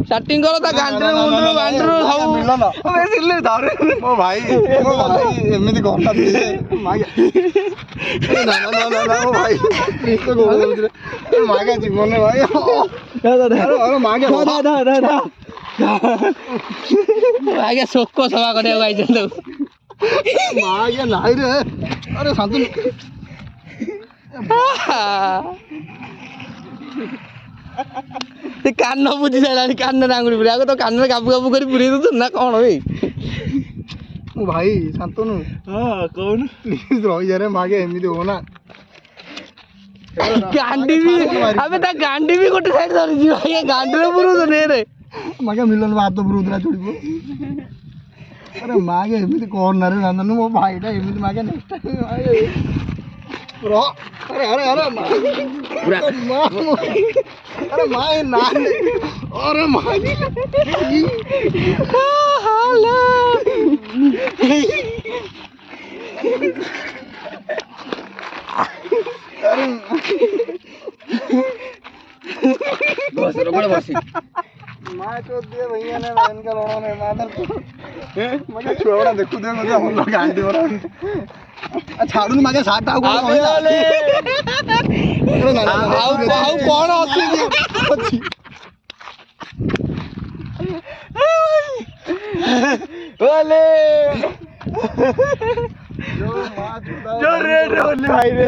starting କର ତା ଗାଣ୍ଡିରୁ ମୁଣ୍ଡରୁ ବାଣ୍ଡିରୁ ସବୁ ମିଳନ ସିଲେ ଧରେ ମୋ ଭାଇ ଏମିତି କରୁନାହାନ୍ତି ନା ନା ନା ନା ମୋ ଭାଇ ମାଗା ଜୀବନରେ ଭାଇ ଆଜ୍ଞା ଶୋକ ସଭା କରିବାକୁ ଆଇଛନ୍ତି ମାଗା ନାଇଁ ରେ ଆରେ ଶାନ୍ତନୁ ସେ କାନ ବୁଝି ସାରିଲାଣି କାନରେ ଆଙ୍ଗୁଳି ପୁରା ଆଗ ତ କାନରେ କାବୁ କାବୁ କରି ପୁରେଇ ଦଉଛୁ ନା କ'ଣ ଭାଇ ମୋ ଭାଇ ଶାନ୍ତନୁ ହଁ କହୁନୁ ପ୍ଲିଜ ରହିଯାରେ ମାଗେ ଏମିତି ହବ ନା ଗାଣ୍ଡି ବି ଆବେ ତା ଗାଣ୍ଡି ବି ଗୋଟେ ସାଇଡ୍ ଧରିଛି ଭାଇ ଗାଣ୍ଡିରେ ପୁରଉଛୁ ରେ ମାଗେ ମିଲନ ହାତ ପୁରଉଥିଲା ଚୁଡ଼ିବ ଆରେ ମାଗେ ଏମିତି କରନା ରେ ଶାନ୍ତନୁ ମୋ ଭାଇଟା ଏମିତି ମାଗେ ନେକ୍ସଟ ଟାଇମ୍ ମାଗେ अरे अरे अरे माँ अरे माँ ना अरे माँ बस रोकड़ बसी माँ चोद दिए भैया ने इनका लोगों ने मादर मुझे छोड़ा देखो दे मुझे हम लोग गांडी हो रहा ଛାଡୁନି ମାଗେ ସାର୍ଟ ଆଉ କଣ ଆଉ କଣ ଅଛି ଓଲେ ଯୋ ରେଡ୍ ଓଲେ ଭାଇ ରେ